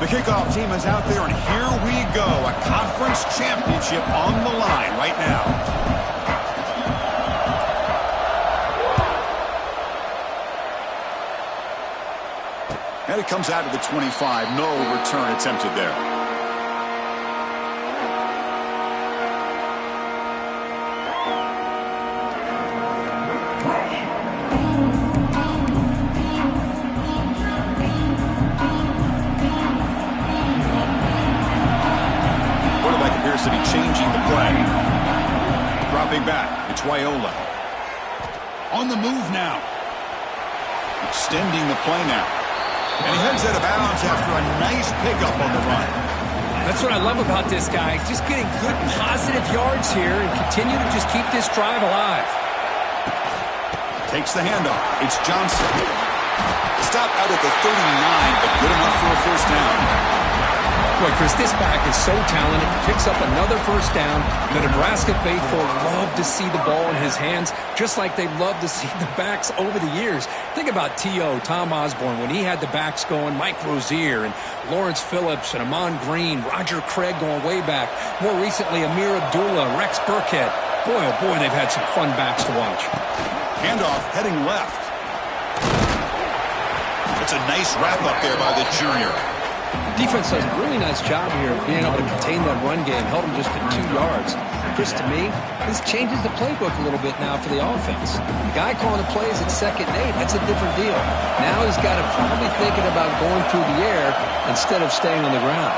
The kickoff team is out there, and here we go. A conference championship on the line right now. And it comes out to the 25. No return attempted there. To be changing the play. Dropping back, it's Raiola. On the move now. Extending the play now. And he heads out of bounds after a nice pickup on the run. That's what I love about this guy. Just getting good, positive yards here and continue to just keep this drive alive. Takes the handoff. It's Johnson. Stop out at the 39, but good enough for a first down. Boy, Chris, this back is so talented. Picks up another first down. The Nebraska faithful love to see the ball in his hands, just like they love to see the backs over the years. Think about T.O., Tom Osborne, when he had the backs going, Mike Rozier and Lawrence Phillips and Amon Green, Roger Craig going way back. More recently, Amir Abdullah, Rex Burkhead. Boy, oh boy, they've had some fun backs to watch. Handoff heading left. It's a nice wrap up there by the junior. Defense does a really nice job here of being able to contain that run game, held them just at 2 yards. Chris, to me, this changes the playbook a little bit now for the offense. The guy calling the plays at 2nd and 8, that's a different deal. Now he's got to probably thinking about going through the air instead of staying on the ground.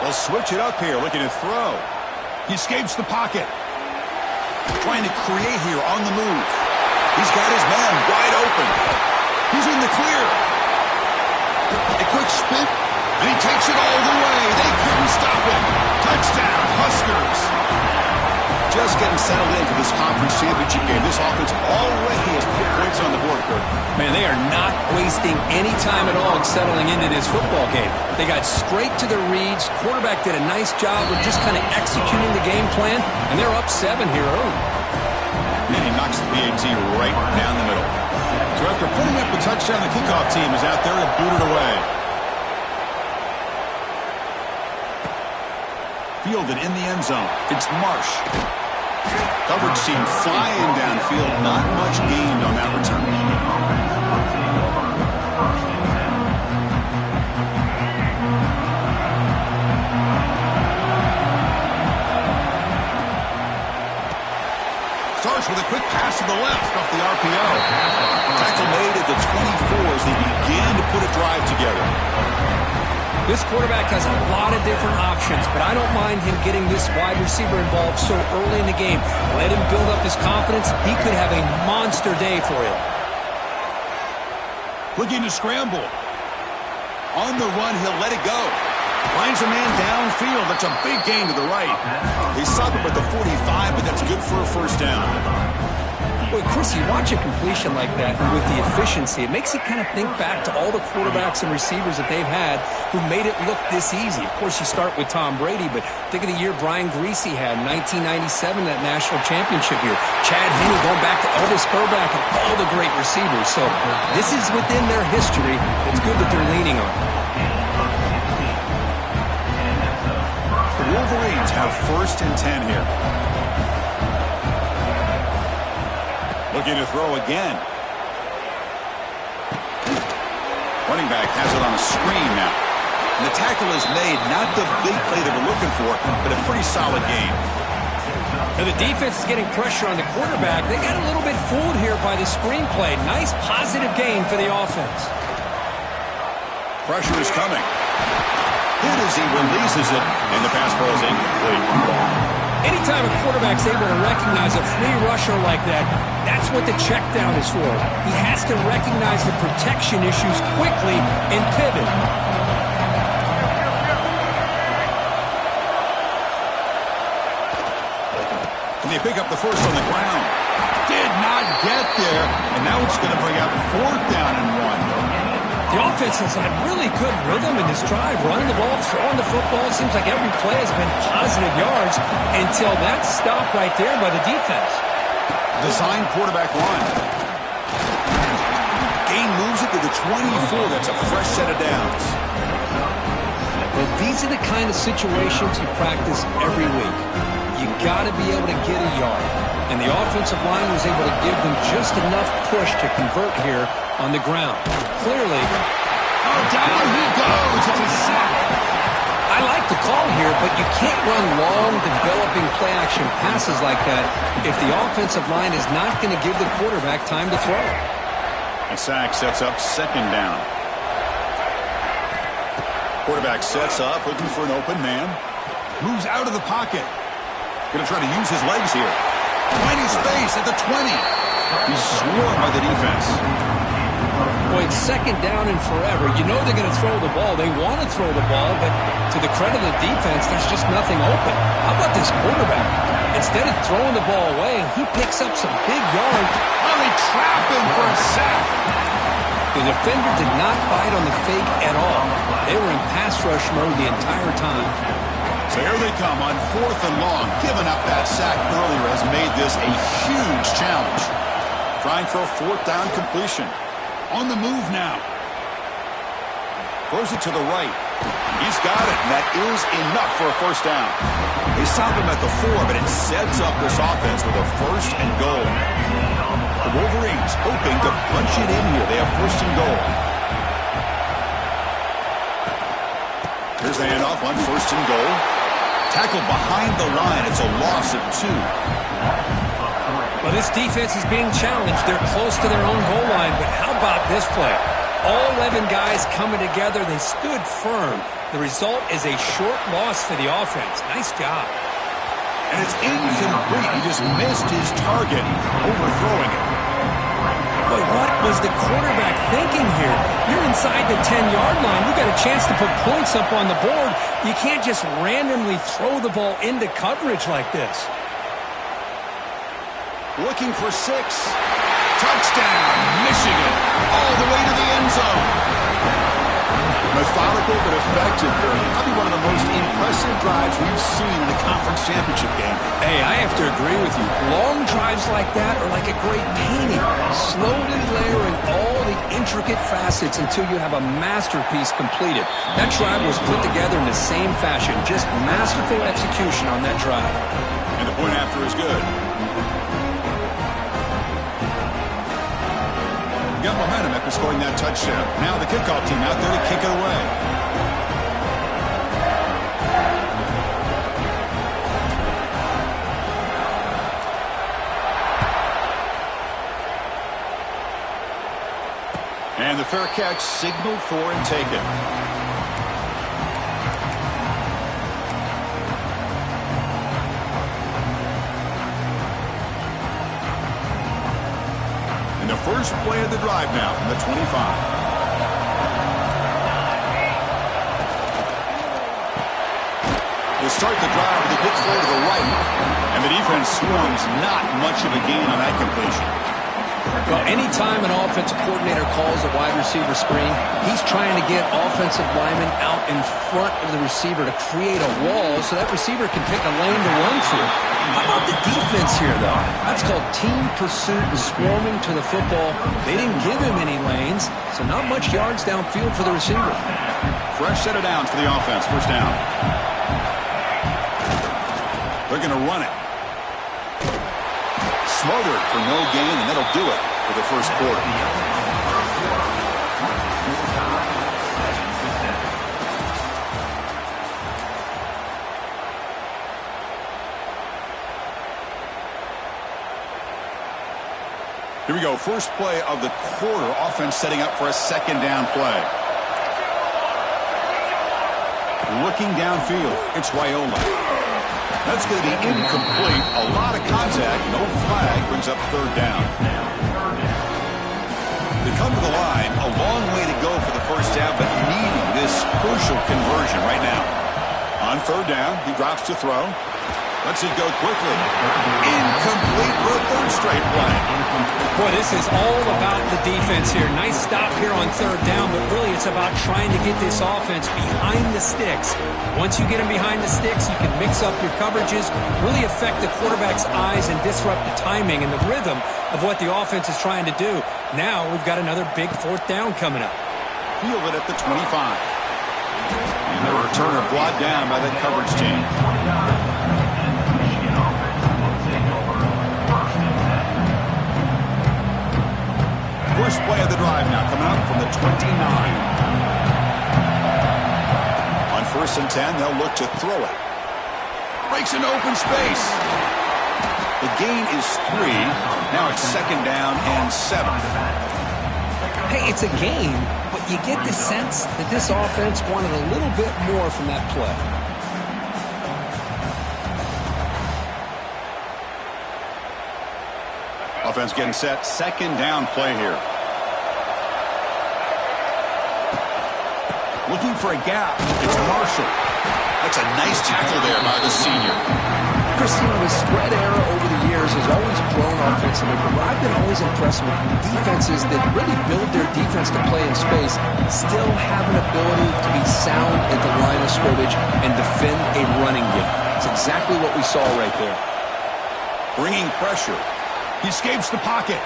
They'll switch it up here, looking to throw. He escapes the pocket. Trying to create here on the move. He's got his man wide open. He's in the clear. A quick spin, and he takes it all the way. They couldn't stop him. Touchdown, Huskers. Just getting settled in for this conference championship game. This offense already has put points on the board, Kurt. Man, they are not wasting any time at all settling into this football game. They got straight to their reads. Quarterback did a nice job of just kind of executing the game plan, and they're up 7 here early. And he knocks the PAT right down the middle. So after putting up the touchdown, the kickoff team is out there to boot it away. Fielded in the end zone. It's Marsh. Coverage team flying downfield. Not much gained on that return. Starts with a quick pass to the left off the RPO. Tackle made at the 24 as they begin to put a drive together. This quarterback has a lot of different options, but I don't mind him getting this wide receiver involved so early in the game. Let him build up his confidence. He could have a monster day for you. Looking to scramble. On the run, he'll let it go. Finds a man downfield. That's a big gain to the right. They stop him at the 45, but that's good for a first down. Boy, Chris, you watch a completion like that with the efficiency, it makes you kind of think back to all the quarterbacks and receivers that they've had who made it look this easy. Of course, you start with Tom Brady, but think of the year Brian Griese had in 1997, that national championship year. Chad Henne going back to Elvis Burback and all the great receivers. So this is within their history. It's good that they're leaning on it. The Wolverines have 1st and 10 here. Looking to throw again. Running back has it on a screen now. And the tackle is made, not the big play that we're looking for, but a pretty solid game. Now the defense is getting pressure on the quarterback. They got a little bit fooled here by the screenplay. Nice positive gain for the offense. Pressure is coming. Hit as he releases it, and the pass ball is incomplete. Anytime a quarterback's able to recognize a free rusher like that, that's what the check down is for. He has to recognize the protection issues quickly and pivot. And they pick up the first on the ground. Did not get there, and now it's going to bring out 4th down and 1. The offense has had really good rhythm in this drive, running the ball, throwing the football. It seems like every play has been positive yards until that stop right there by the defense. Design quarterback run. Gain moves it to the 24. That's a fresh set of downs. Well, these are the kind of situations you practice every week. You got to be able to get a yard. And the offensive line was able to give them just enough push to convert here on the ground. Clearly. Oh, down he goes. It's a sack. I like the call here, but you can't run long, developing play-action passes like that if the offensive line is not going to give the quarterback time to throw. A sack sets up second down. Quarterback sets up, looking for an open man. Moves out of the pocket. Going to try to use his legs here. Tiny space at the 20. He's swarmed by the defense. Boy, it's second down and forever. You know they're going to throw the ball. They want to throw the ball, but to the credit of the defense, there's just nothing open. How about this quarterback? Instead of throwing the ball away, he picks up some big yards. Oh, they trap him for a sack. The defender did not bite on the fake at all. They were in pass rush mode the entire time. So here they come on 4th and long. Giving up that sack earlier has made this a huge challenge. Trying for a 4th down completion. On the move now. Throws it to the right. He's got it, and that is enough for a first down. They stop him at the 4, but it sets up this offense with a 1st and goal. The Wolverines hoping to punch it in here. They have 1st and goal. Here's the handoff on 1st and goal. Tackled behind the line. It's a loss of 2. Well, this defense is being challenged. They're close to their own goal line, but how about this play? All 11 guys coming together. They stood firm. The result is a short loss for the offense. Nice job. And it's incomplete. He just missed his target, overthrowing it. Boy, what was the quarterback thinking here? You're inside the 10-yard line. You got a chance to put points up on the board. You can't just randomly throw the ball into coverage like this. Looking for 6. Touchdown, Michigan, all the way to the end zone. Methodical but effective. Probably one of the most impressive drives we've seen in a conference championship game. Hey, I have to agree with you. Long drives like that are like a great painting. Slowly layering all the intricate facets until you have a masterpiece completed. That drive was put together in the same fashion. Just masterful execution on that drive. And the point after is good. Got momentum after scoring that touchdown. Now the kickoff team out there to kick it away. And the fair catch signaled for and taken. And the first play of the drive now from the 25. They start the drive with a quick throw to the right. And the defense swarms not much of a gain on that completion. Well, anytime an offensive coordinator calls a wide receiver screen, he's trying to get offensive linemen out in front of the receiver to create a wall so that receiver can pick a lane to run through. How about the defense here, though? That's called team pursuit and swarming to the football. They didn't give him any lanes, so not much yards downfield for the receiver. Fresh set of downs for the offense. First down. They're going to run it. Smothered for no gain, and that'll do it for the first quarter. Here we go. First play of the quarter. Offense setting up for a second down play. Looking downfield. It's Raiola. That's going to be incomplete. A lot of contact. No flag. Brings up third down. They come to the line. A long way to go for the first down, but needing this crucial conversion right now. On third down, he drops to throw. Lets it go quickly. Incomplete for a third straight play. Boy, this is all about the defense here. Nice stop here on third down, but really it's about trying to get this offense behind the sticks. Once you get them behind the sticks, you can mix up your coverages, really affect the quarterback's eyes and disrupt the timing and the rhythm of what the offense is trying to do. Now we've got another big fourth down coming up. Fielded at the 25. And the returner brought down by that coverage team. First play of the drive now coming up from the 29. On 1st and 10, they'll look to throw it. Breaks into open space. The gain is 3. Now it's 2nd down and 7. Hey, it's a game, but you get the sense that this offense wanted a little bit more from that play. Offense getting set. 2nd down play here. Looking for a gap. It's Marshall. That's a nice tackle there by the senior. Chris, the spread era over the years has always grown offensively, but I've been always impressed with defenses that really build their defense to play in space, still have an ability to be sound at the line of scrimmage and defend a running game. It's exactly what we saw right there. Bringing pressure. He escapes the pocket.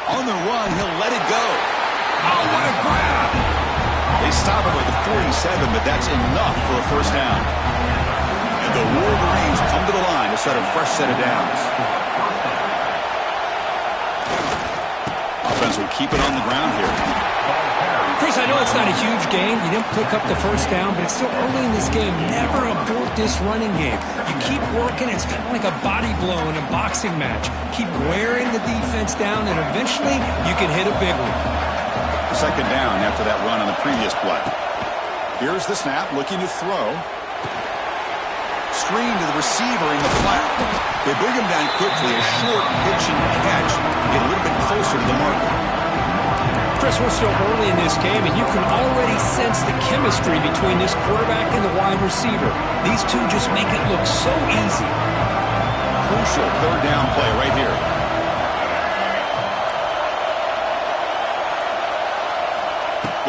On the run, he'll let it go. Oh, what a grab! They stop him at the 47, but that's enough for a first down. And the Wolverines come to the line to set a fresh set of downs. Offense will keep it on the ground here. Chris, I know it's not a huge game. You didn't pick up the first down, but it's still early in this game. Never abort this running game. You keep working. It's kind of like a body blow in a boxing match. Keep wearing the defense down, and eventually you can hit a big one. 2nd down after that run on the previous play. Here's the snap, looking to throw. Screen to the receiver in the flat. They bring him down quickly, a short pitch and catch. Get a little bit closer to the marker. Chris, we're still early in this game, and you can already sense the chemistry between this quarterback and the wide receiver. These two just make it look so easy. Crucial 3rd down play right here.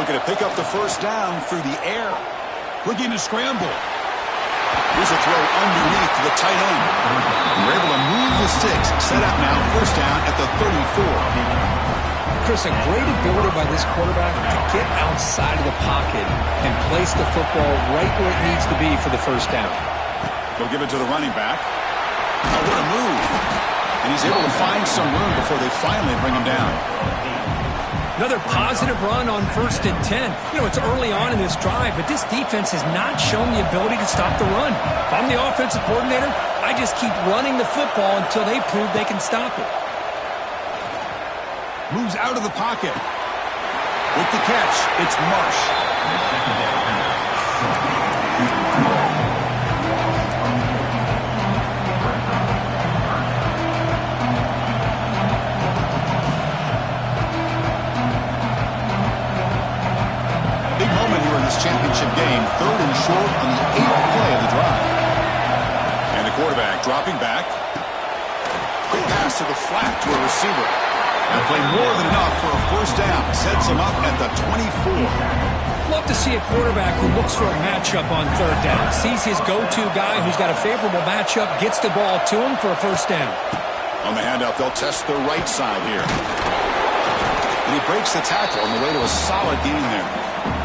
Looking to pick up the first down through the air. Looking to scramble. Here's a throw underneath to the tight end. We're able to move the sticks. Set up now, first down at the 34. Chris, a great ability by this quarterback to get outside of the pocket and place the football right where it needs to be for the first down. They'll give it to the running back. Oh, what a move. And he's able to find some room before they finally bring him down. Another positive run on 1st and 10. You know, it's early on in this drive, but this defense has not shown the ability to stop the run. If I'm the offensive coordinator, I just keep running the football until they prove they can stop it. Moves out of the pocket. With the catch, it's Marsh. Big moment here in this championship game. 3rd and short on the 8th play of the drive. And the quarterback dropping back. Quick pass to the flat to a receiver. That'll play more than enough for a first down. Sets him up at the 24. Love to see a quarterback who looks for a matchup on 3rd down. Sees his go-to guy who's got a favorable matchup, gets the ball to him for a first down. On the handoff, they'll test the right side here. And he breaks the tackle on the way to a solid gain there.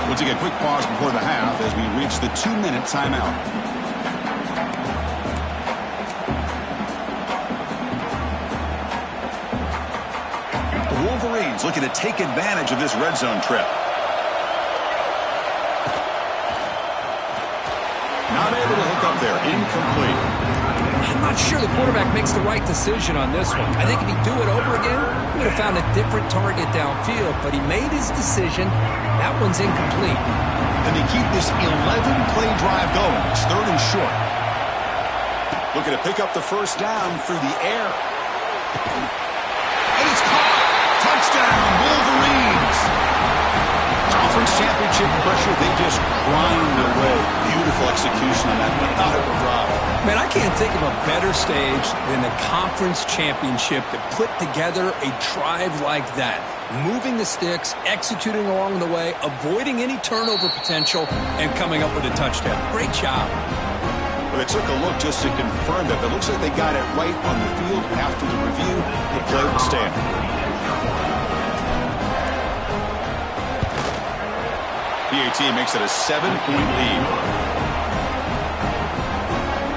We'll take a quick pause before the half as we reach the 2-minute timeout. The Wolverines looking to take advantage of this red zone trip. Not able to hook up there. Incomplete. I'm not sure the quarterback makes the right decision on this one. I think if he'd do it over again, he would have found a different target downfield, but he made his decision. That one's incomplete. And they keep this 11-play drive going. It's 3rd and short. Looking to pick up the first down through the air. And it's caught. Touchdown, Wolverines. Conference championship pressure, they just grind away. Beautiful execution on that methodical drive. Man, I can't think of a better stage than the conference championship to put together a drive like that. Moving the sticks, executing along the way, avoiding any turnover potential, and coming up with a touchdown. Great job. Well, they took a look just to confirm that. It looks like they got it right on the field. After the review, the play will stand. PAT makes it a 7-point lead.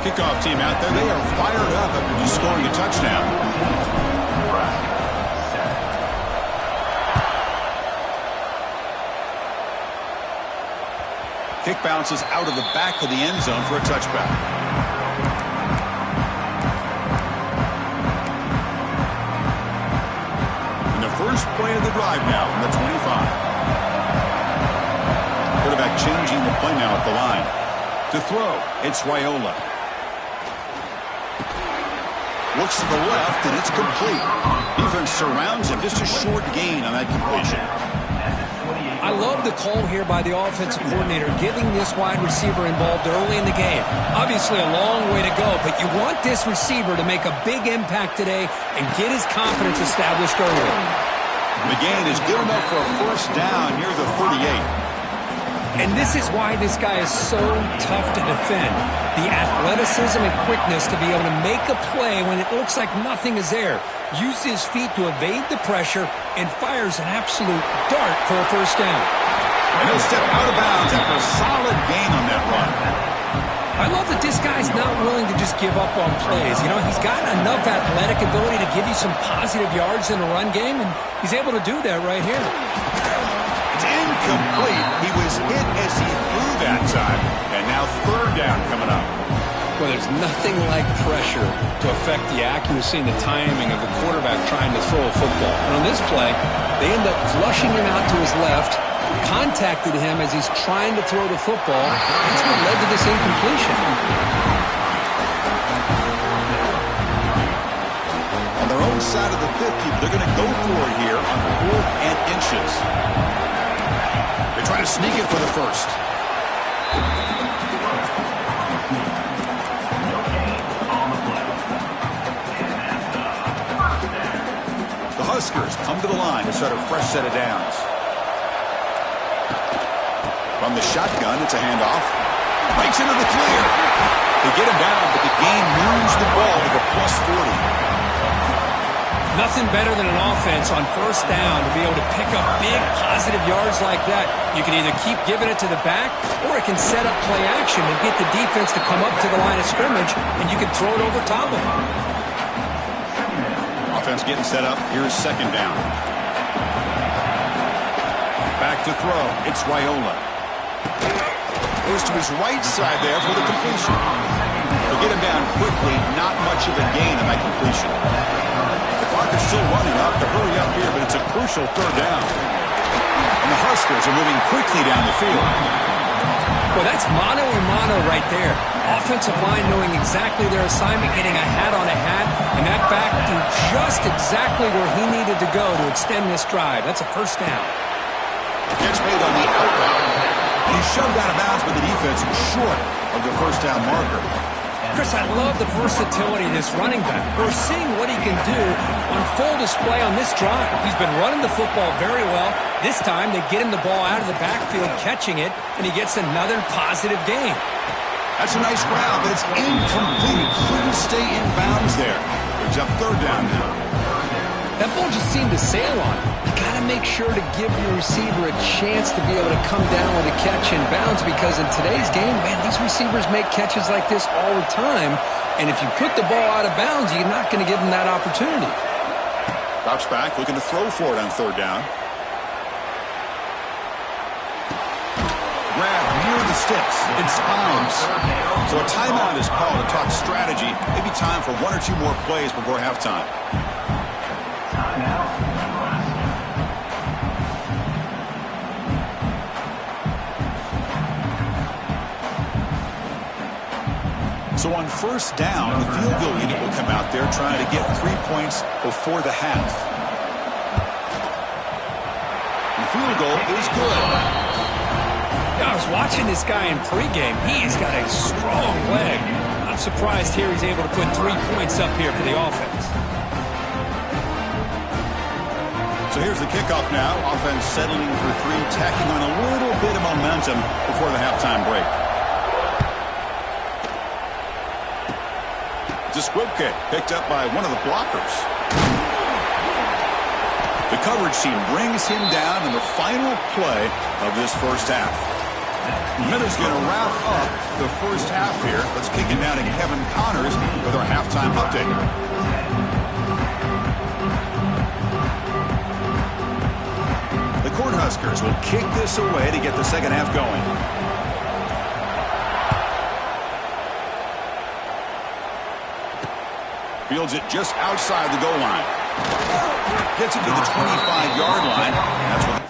Kickoff team out there. They are fired up after just scoring a touchdown. Kick bounces out of the back of the end zone for a touchback. And the first play of the drive now from the 25. Quarterback changing the play now at the line. To throw, it's Raiola. Looks to the left, and it's complete. Defense surrounds him. Just a short gain on that completion. I love the call here by the offensive coordinator, getting this wide receiver involved early in the game. Obviously a long way to go, but you want this receiver to make a big impact today and get his confidence established early. The gain is good enough for a first down near the 38. And this is why this guy is so tough to defend. The athleticism and quickness to be able to make a play when it looks like nothing is there. Uses his feet to evade the pressure and fires an absolute dart for a first down. And he'll step out of bounds after a solid gain on that run. I love that this guy's not willing to just give up on plays. You know, he's got enough athletic ability to give you some positive yards in a run game, and he's able to do that right here. It's incomplete. He was hit as he threw that time, and now third down coming up. Well, there's nothing like pressure to affect the accuracy and the timing of the quarterback trying to throw a football. And on this play, they end up flushing him out to his left, contacted him as he's trying to throw the football. That's what led to this incompletion. On their own side of the 50, they're going to go for it here on 4th and inches. They try to sneak it for the first. The Huskers come to the line to start a fresh set of downs. From the shotgun, it's a handoff. Breaks into the clear. They get him down, but the game moves the ball to the +40. Nothing better than an offense on first down to be able to pick up big positive yards like that. You can either keep giving it to the back, or it can set up play action and get the defense to come up to the line of scrimmage, and you can throw it over top of them. Offense getting set up. Here's second down. Back to throw. It's Raiola. Goes to his right side there for the completion. They'll get him down quickly. Not much of a gain on that completion. The clock is still running up to hurry up here, but it's a crucial third down. And the Huskers are moving quickly down the field. Well, that's mano a mano right there. Offensive line knowing exactly their assignment, getting a hat on a hat, and that back to just exactly where he needed to go to extend this drive. That's a first down. Catch made on the outbound. He's shoved out of bounds, but the defense is short of the first down marker. Chris, I love the versatility of this running back. We're seeing what he can do on full display on this drive. He's been running the football very well. This time, they get him the ball out of the backfield, catching it, and he gets another positive gain. That's a nice route, but it's incomplete. Couldn't stay in bounds there. Brings up third down now. That ball just seemed to sail on him. You got to make sure to give your receiver a chance to be able to come down with a catch in bounds, because in today's game, man, these receivers make catches like this all the time. And if you put the ball out of bounds, you're not going to give them that opportunity. Drops back, looking to throw for it on third down. Grab near the sticks. It's Ives. So a timeout is called to talk strategy. Maybe time for one or two more plays before halftime. So on first down, the field goal unit will come out there trying to get 3 points before the half. The field goal is good. I was watching this guy in pregame. He's got a strong leg. Not surprised here he's able to put 3 points up here for the offense. So here's the kickoff now. Offense settling for three, tacking on a little bit of momentum before the halftime break. a squib kick picked up by one of the blockers. The coverage team brings him down in the final play of this first half. Minutes going to wrap up the first half here. Let's kick it down to Kevin Connors with our halftime update. The Cornhuskers will kick this away to get the second half going. Fields it just outside the goal line. Gets it to the 25-yard line. That's what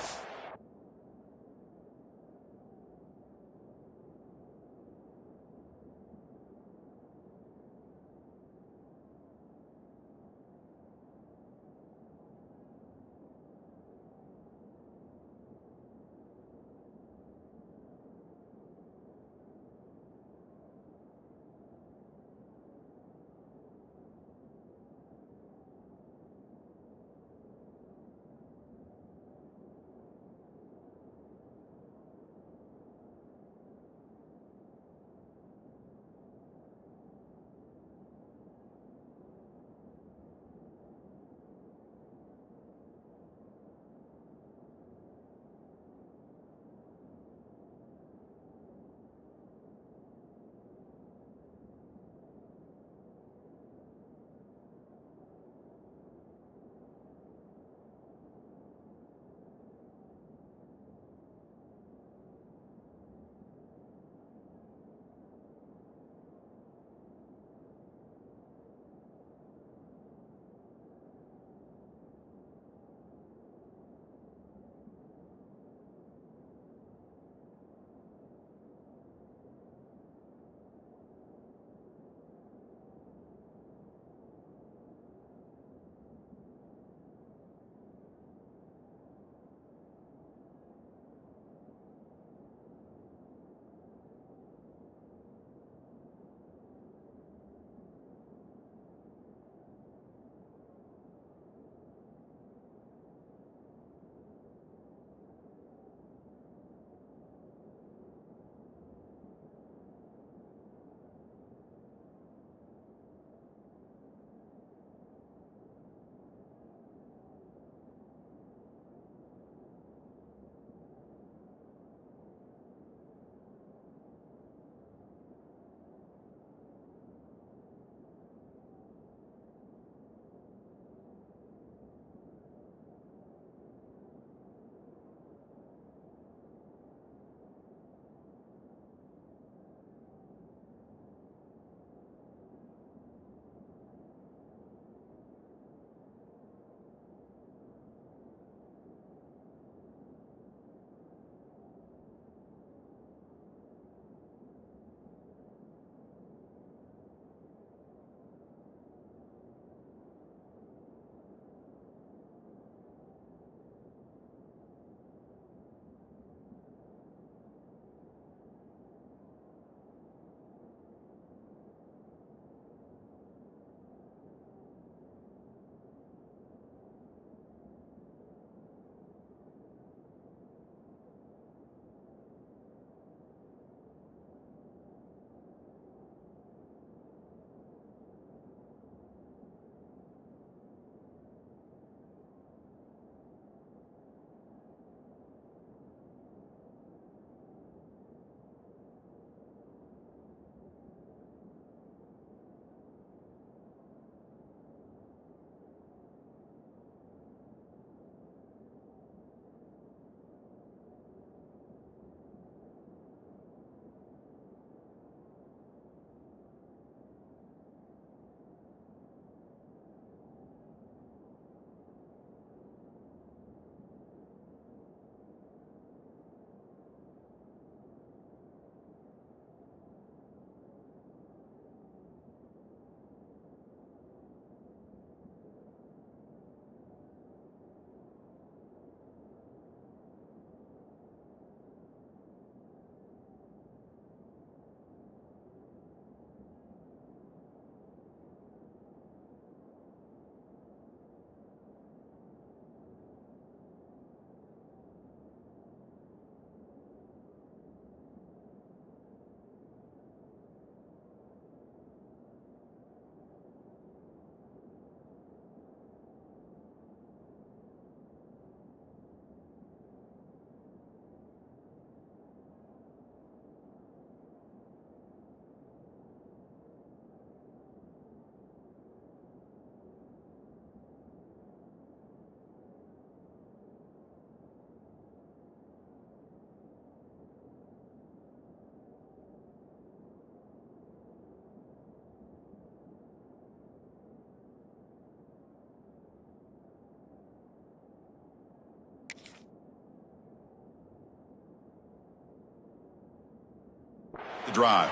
the drive.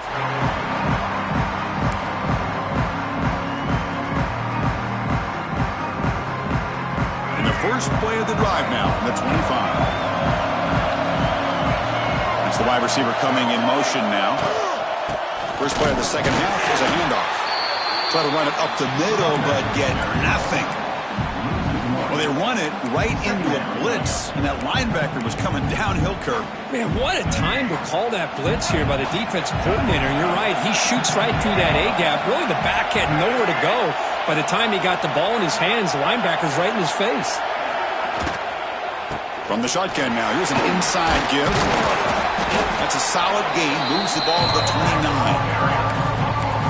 In the first play of the drive now, from the 25. That's the wide receiver coming in motion now. First play of the second half is a handoff. Try to run it up the middle, but get nothing. Well, they run it right into a blitz, and that linebacker was coming downhill curve. Man, what a time to call that blitz here by the defensive coordinator. You're right, he shoots right through that A-gap. Really, the back had nowhere to go. By the time he got the ball in his hands, the linebacker's right in his face. From the shotgun now, here's an inside give. That's a solid gain, moves the ball to the 29.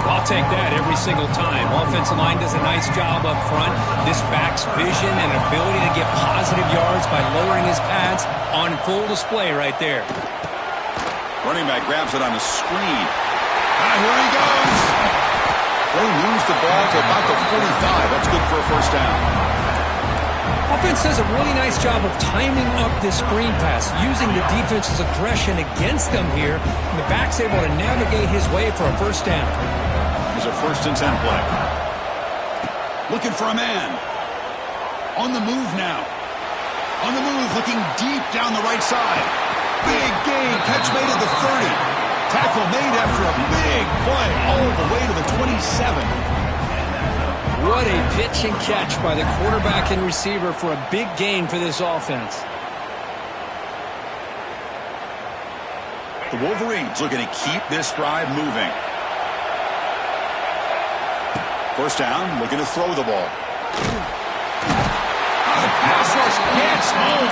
I'll take that every single time. Offensive line does a nice job up front. This back's vision and ability to get positive yards by lowering his pads on full display right there. Running back grabs it on the screen. And here he goes. He moves the ball to about the 45. That's good for a first down. Offense does a really nice job of timing up this screen pass, using the defense's aggression against them here, and the back's able to navigate his way for a first down. There's a 1st and 10 play. Looking for a man. On the move now. On the move, looking deep down the right side. Big gain, catch made at the 30. Tackle made after a big play all the way to the 27. What a pitch and catch by the quarterback and receiver for a big gain for this offense. The Wolverines looking to keep this drive moving. First down, looking to throw the ball. The pass rush gets home.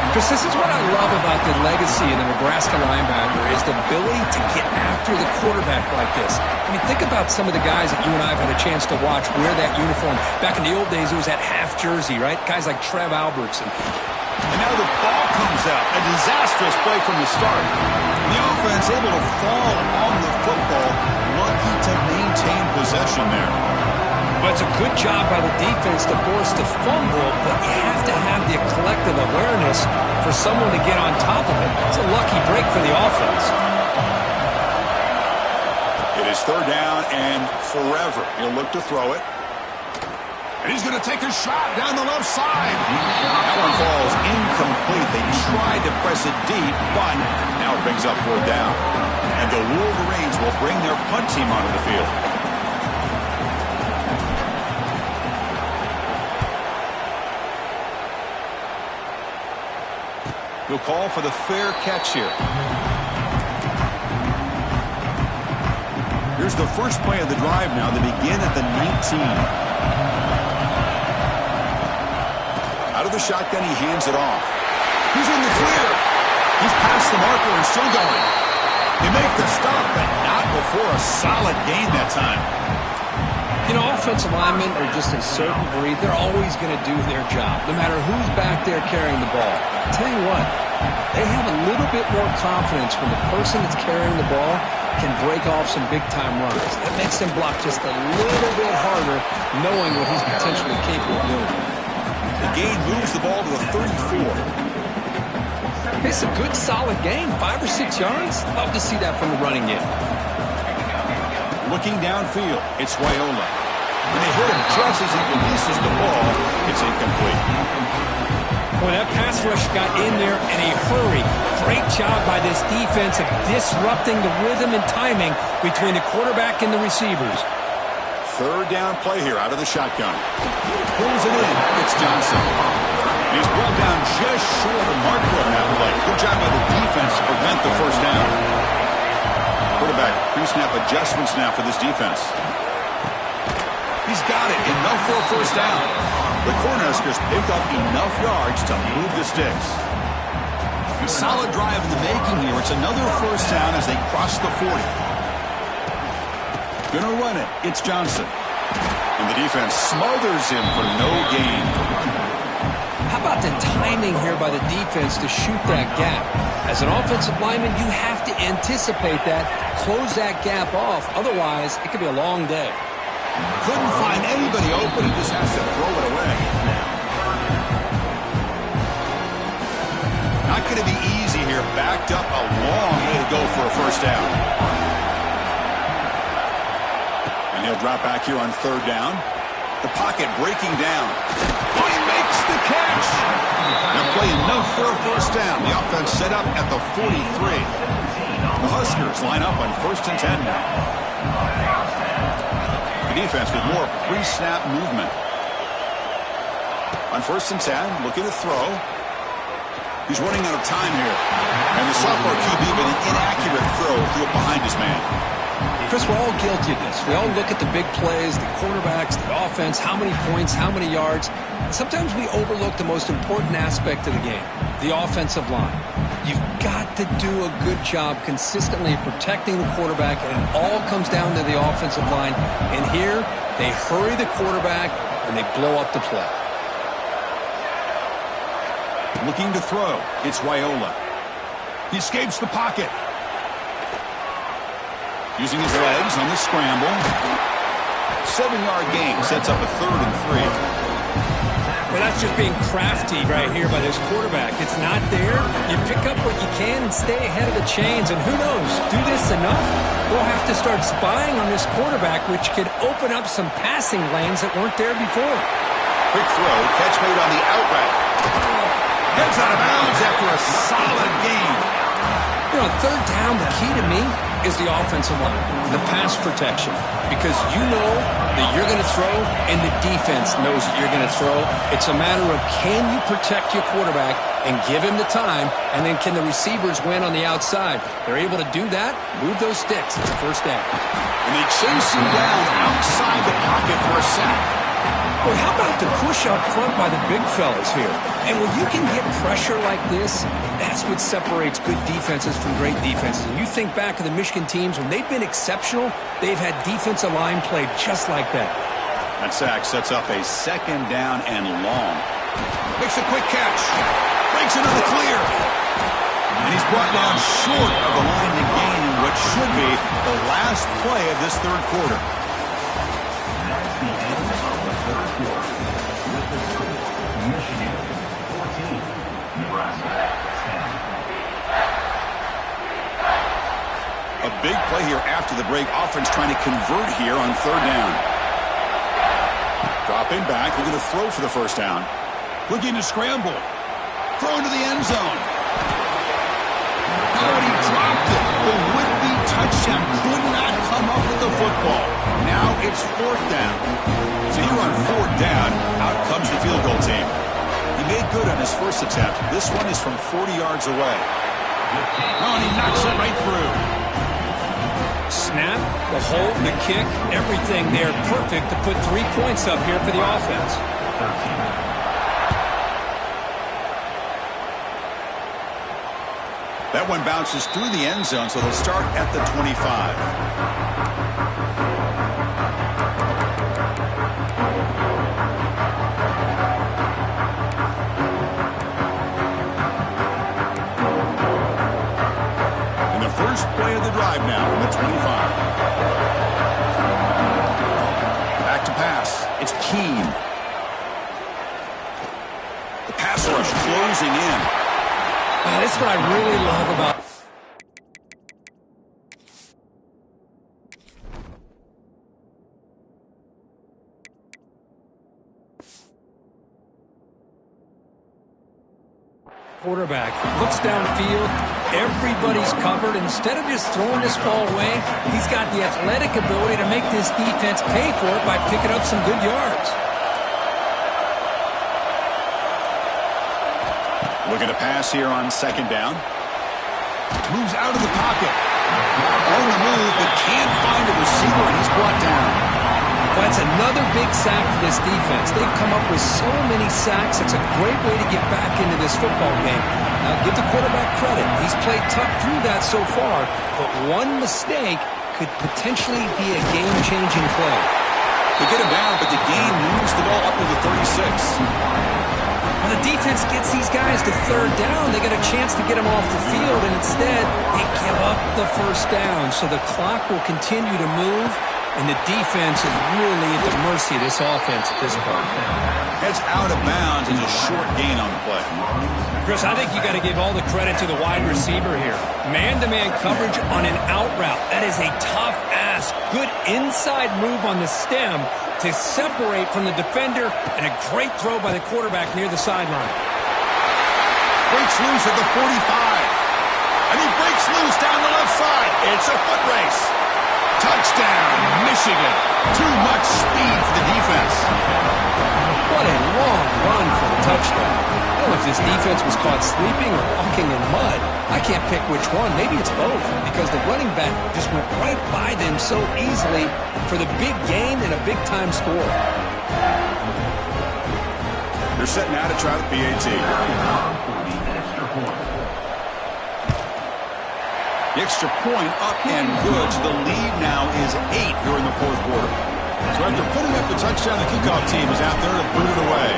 Because this is what I love about the legacy of the Nebraska linebacker is the ability to get after the quarterback like this. I mean, think about some of the guys that you and I have had a chance to watch wear that uniform. Back in the old days, it was that half jersey, right? Guys like Trev Albertson. And now the ball comes out. A disastrous play from the start. The offense able to fall on the football. Lucky to maintain possession there. But it's a good job by the defense to force the fumble, but you have to have the collective awareness for someone to get on top of it. It's a lucky break for the offense. It is third down and forever. He'll look to throw it. And he's going to take a shot down the left side. That one falls incomplete. They tried to press it deep, but now it brings up fourth down. And the Wolverines will bring their punt team onto the field. He'll call for the fair catch here. Here's the first play of the drive now. They begin at the 19. Out of the shotgun, he hands it off. He's in the clear. He's past the marker and still going. They make the stop, but not before a solid gain that time. You know, offensive linemen are just a certain breed. They're always going to do their job, no matter who's back there carrying the ball. I'll tell you what, they have a little bit more confidence when the person that's carrying the ball can break off some big-time runs. That makes them block just a little bit harder, knowing what he's potentially capable of doing. The gain moves the ball to the 34. It's a good, solid gain, 5 or 6 yards. Love to see that from the running game. Looking downfield, it's Raiola. When they hit him just as he releases the ball, it's incomplete. Boy, that pass rush got in there in a hurry. Great job by this defense of disrupting the rhythm and timing between the quarterback and the receivers. Third down play here out of the shotgun. Pulls it in. It's Johnson. And he's brought down just short of the marker on that play. Good job by the defense to prevent the first down. Quarterback pre-snap adjustments now for this defense. He's got it. Enough for a first down. The Cornhuskers picked up enough yards to move the sticks. A solid drive in the making here. It's another first down as they cross the 40. Gonna run it. It's Johnson. And the defense smothers him for no gain. How about the timing here by the defense to shoot that gap? As an offensive lineman, you have to anticipate that, close that gap off. Otherwise, it could be a long day. Couldn't find anybody open. He just has to throw it away. Not going to be easy here. Backed up a long way to go for a first down. He'll drop back here on third down. The pocket breaking down. Oh, he makes the catch. Now play enough for a first down. The offense set up at the 43. The Huskers line up on 1st and 10 now. The defense with more pre-snap movement. On 1st and 10, looking to throw. He's running out of time here. And the sophomore QB with an inaccurate throw threw it behind his man. Chris, we're all guilty of this. We all look at the big plays, the quarterbacks, the offense, how many points, how many yards. And sometimes we overlook the most important aspect of the game, the offensive line. You've got to do a good job consistently protecting the quarterback, and it all comes down to the offensive line. And here, they hurry the quarterback, and they blow up the play. Looking to throw. It's Raiola. He escapes the pocket. Using his legs on the scramble. 7-yard gain sets up a 3rd and 3. Well, that's just being crafty right here by this quarterback. It's not there. You pick up what you can and stay ahead of the chains. And who knows, do this enough, we'll have to start spying on this quarterback, which could open up some passing lanes that weren't there before. Quick throw, catch made on the out route. Heads out of bounds after a solid gain. You know, on third down, the key to me is the offensive line, the pass protection, because you know that you're going to throw and the defense knows that you're going to throw. It's a matter of can you protect your quarterback and give him the time, and then can the receivers win on the outside? They're able to do that, move those sticks. It's a first down. And they chase him down outside the pocket for a sack. Well, how about the push up front by the big fellas here? And when you can get pressure like this, that's what separates good defenses from great defenses. And you think back to the Michigan teams, when they've been exceptional, they've had defensive line play just like that. That sack sets up a 2nd down and long. Makes a quick catch. Breaks into the clear. And he's brought down short of the line to gain in what should be the last play of this 3rd quarter. A big play here after the break. Offense trying to convert here on 3rd down. Dropping back, looking to throw for the first down. Looking to scramble. Throw into the end zone. Oh, and he dropped it. The would-be touchdown could not come up with the football. Now it's 4th down. So here on 4th down, out comes the field goal team. He made good on his first attempt. This one is from 40 yards away. Oh, and he knocks it right through. Snap, the hold, the kick, everything there perfect to put 3 points up here for the offense. That one bounces through the end zone, so they'll start at the 25. First play of the drive now from the 25. Back to pass. It's Keene. The pass rush closing in. This is what I really love about quarterback. Looks downfield. Everybody's covered. Instead of just throwing this ball away, he's got the athletic ability to make this defense pay for it by picking up some good yards. Looking to pass here on 2nd down. Moves out of the pocket. On the move, but can't find a receiver, and he's brought down. Well, that's another big sack for this defense. They've come up with so many sacks. It's a great way to get back into this football game. Now, give the quarterback credit. He's played tough through that so far, but one mistake could potentially be a game-changing play. They get him down, but the gain moves the ball up to the 36. When the defense gets these guys to 3rd down, they get a chance to get them off the field, and instead, they give up the first down. So the clock will continue to move, and the defense is really at the mercy of this offense at this point. Heads out of bounds is a short gain on the play. Chris, I think you got to give all the credit to the wide receiver here. Man-to-man coverage on an out route. That is a tough ask Good inside move on the stem to separate from the defender, and a great throw by the quarterback near the sideline. Breaks loose at the 45. And he breaks loose down the left side. It's a foot race. Touchdown, Michigan. Too much speed for the defense. What a long run for the touchdown. I don't know if this defense was caught sleeping or walking in mud. I can't pick which one. Maybe it's both, because the running back just went right by them so easily for the big gain and a big-time score. They're setting out to try the PAT. The extra point up and good. So the lead now is 8 here in the fourth quarter. So after putting up the touchdown, the kickoff team is out there to boot it away.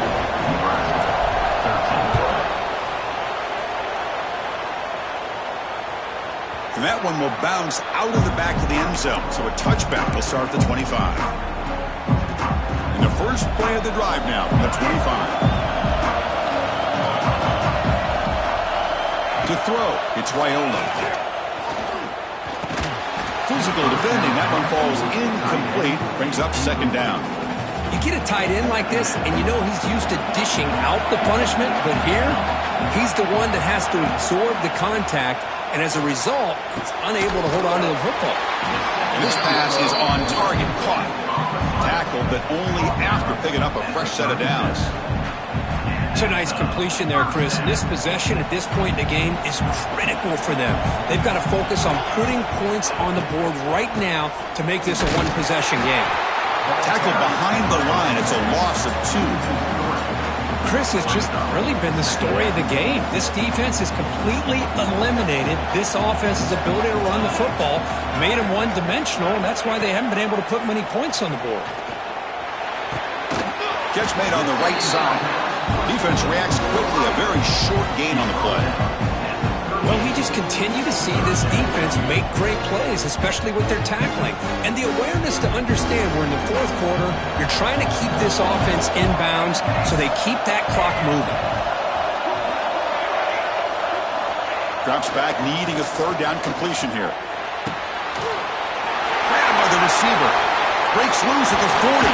And that one will bounce out of the back of the end zone. So a touchback will start at the 25. And the first play of the drive now from the 25. To throw, it's Raiola. Physical defending. That one falls incomplete. Brings up second down. You get a tight end like this, and you know he's used to dishing out the punishment, but here, he's the one that has to absorb the contact, and as a result, he's unable to hold on to the football. And this pass is on target, caught. Tackled, but only after picking up a fresh set of downs. It's a nice completion there, Chris. And this possession at this point in the game is critical for them. They've got to focus on putting points on the board right now to make this a one-possession game. Tackled behind the line. It's a loss of 2. Chris, it's just really been the story of the game. This defense has completely eliminated this offense's ability to run the football, made them one-dimensional, and that's why they haven't been able to put many points on the board. Catch made on the right side. Defense reacts quickly. A very short gain on the play. Well, we just continue to see this defense make great plays, especially with their tackling. And the awareness to understand we're in the fourth quarter, you're trying to keep this offense in bounds so they keep that clock moving. Drops back, needing a third down completion here. Grabbed by the receiver. Breaks loose at the 40.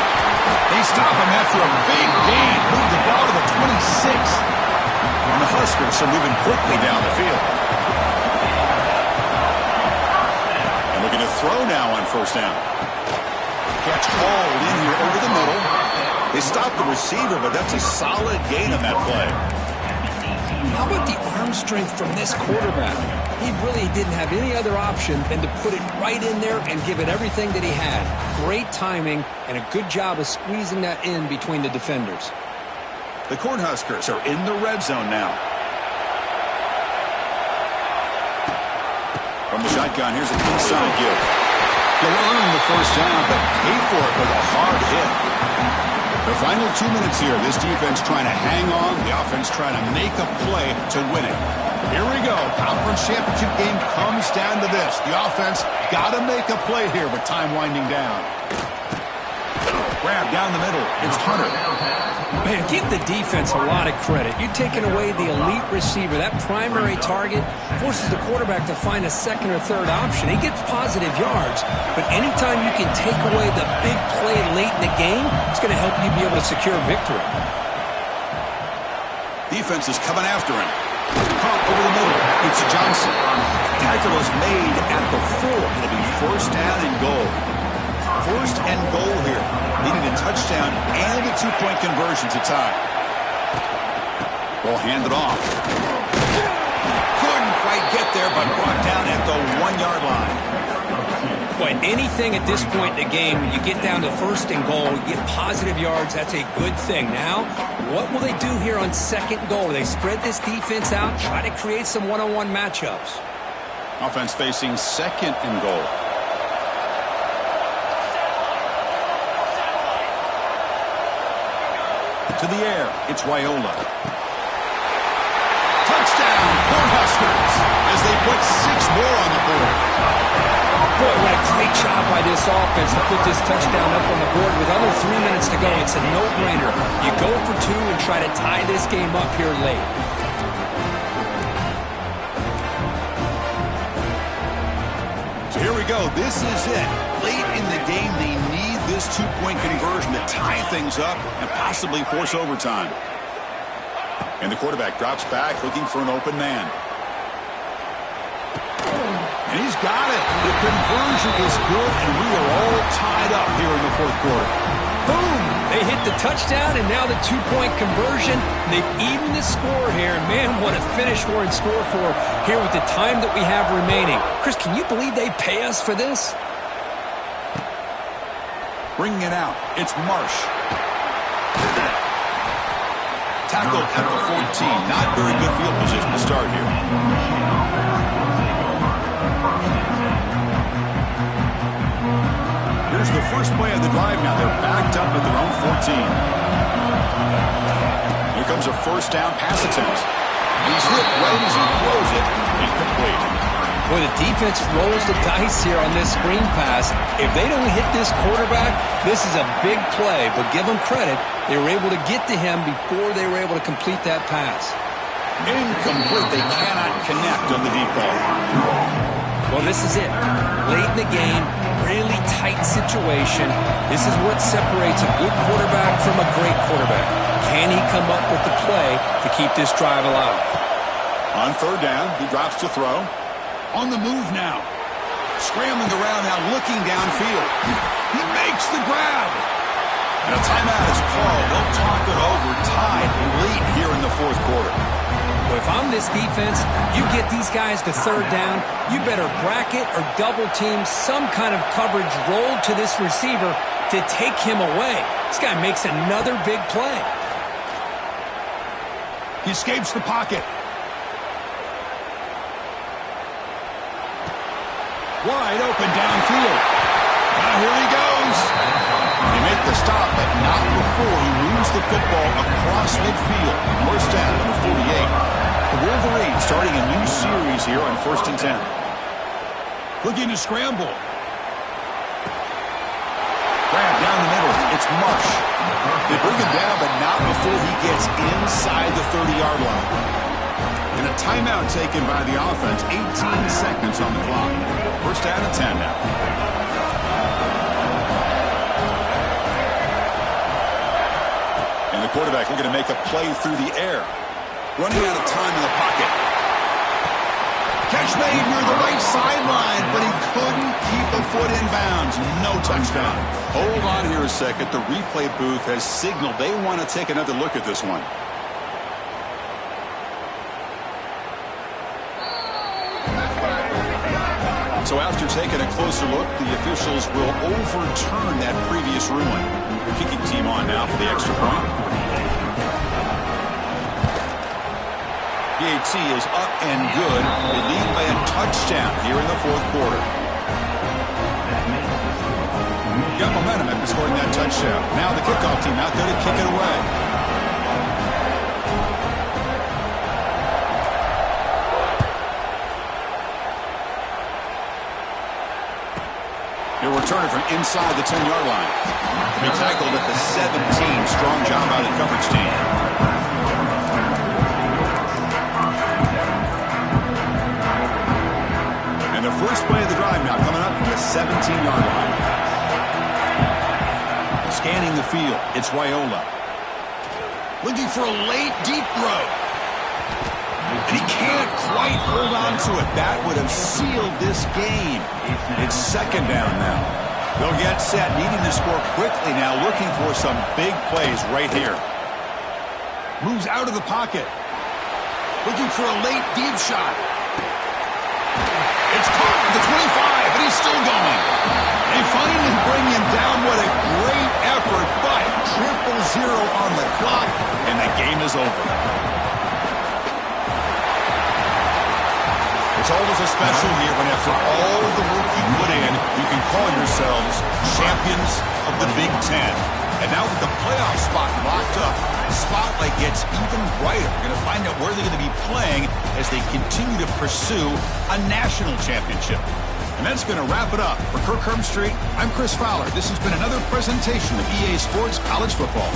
They stop him after a big gain. Move the ball to the 26. And the Huskers are moving quickly down the field. And looking to throw now on first down. Catch hauled in here over the middle. They stop the receiver, but that's a solid gain on that play. How about the arm strength from this quarterback? He really didn't have any other option than to put it right in there and give it everything that he had. Great timing and a good job of squeezing that in between the defenders. The Cornhuskers are in the red zone now. From the shotgun, here's an inside give. They'll earn the first down, but pay for it with a hard hit. The final 2 minutes here. This defense trying to hang on. The offense trying to make a play to win it. Here we go. Conference championship game comes down to this. The offense got to make a play here with time winding down. Grab down the middle. It's Hunter. Man, give the defense a lot of credit. You're taking away the elite receiver. That primary target forces the quarterback to find a second or third option. He gets positive yards, but anytime you can take away the big play late in the game, it's going to help you be able to secure victory. Defense is coming after him. Caught over the middle. It's Johnson. Tackle is made at the 4. It'll be first down and goal. First and goal here. Needed a touchdown and a 2-point conversion to tie. Ball handed off. Couldn't quite get there, but brought down at the 1-yard line. Boy, anything at this point in the game, when you get down to first and goal, you get positive yards, that's a good thing. Now, what will they do here on second goal? They spread this defense out, try to create some one-on-one matchups. Offense facing second and goal. To the air, it's Raiola. Touchdown, Cornhuskers, as they put 6 more on the board. Boy, what a great job by this offense to put this touchdown up on the board with under 3 minutes to go. It's a no-brainer. You go for 2 and try to tie this game up here late. So here we go. This is it. Late in the game, they need this two-point conversion to tie things up and possibly force overtime. And the quarterback drops back looking for an open man. And he's got it. The conversion is good, and we are all tied up here in the fourth quarter. Boom! They hit the touchdown, and now the two-point conversion. They've evened the score here. And man, what a finish we're in store for here with the time that we have remaining. Chris, can you believe they pay us for this? Bringing it out. It's Marsh. Tackled at the 14. Not very good field position to start here. Here's the first play of the drive now. They're backed up at their own 14. Here comes a first down pass attempt. He's hit right as he throws it. Incomplete. Boy, the defense rolls the dice here on this screen pass. If they don't hit this quarterback, this is a big play. But give them credit. They were able to get to him before they were able to complete that pass. Incomplete. They cannot connect on the deep ball. Well, this is it. Late in the game, really tight situation. This is what separates a good quarterback from a great quarterback. Can he come up with the play to keep this drive alive? On third down, he drops to throw. On the move now. Scrambling around now, looking downfield. He makes the grab. And a timeout is called. They'll talk it over, tied late here in the fourth quarter. Well, if I'm this defense, you get these guys to third down, you better bracket or double team some kind of coverage rolled to this receiver to take him away. This guy makes another big play. He escapes the pocket. Wide open downfield. Now here he goes. They make the stop, but not before he moves the football across midfield. First down at the 48. The Wolverines starting a new series here on 1st and 10. Looking to scramble. Grab down the middle. It's Marsh. They bring him down, but not before he gets inside the 30-yard line. And a timeout taken by the offense. 18 seconds on the clock. First down and 10 now. And the quarterback looking to make a play through the air. Running out of time in the pocket. Catch made near the right sideline, but he couldn't keep a foot in bounds. No touchdown. Hold on here a second. The replay booth has signaled they want to take another look at this one. So after taking a closer look, the officials will overturn that previous ruling. Kicking team on now for the extra point. PAT is up and good. They lead by a touchdown here in the fourth quarter. Got momentum after scoring that touchdown. Now the kickoff team out there to kick it away. He'll return it from inside the 10-yard line. He tackled at the 17. Strong job by the coverage team. And the first play of the drive now coming up from the 17-yard line. Scanning the field, it's Raiola. Looking for a late, deep throw. And he can't quite hold on to it. That would have sealed this game. It's second down now. They'll get set, needing to score quickly now, looking for some big plays right here. Moves out of the pocket. Looking for a late, deep shot. It's caught at the 25, and he's still going. They finally bring him down. What a great effort, but 0-0 on the clock, and the game is over. It's always a special year when after all the work you put in, you can call yourselves champions of the Big Ten. And now with the playoff spot locked up, the spotlight gets even brighter. We're going to find out where they're going to be playing as they continue to pursue a national championship. And that's going to wrap it up. For Kirk Herbstreit, I'm Chris Fowler. This has been another presentation of EA Sports College Football.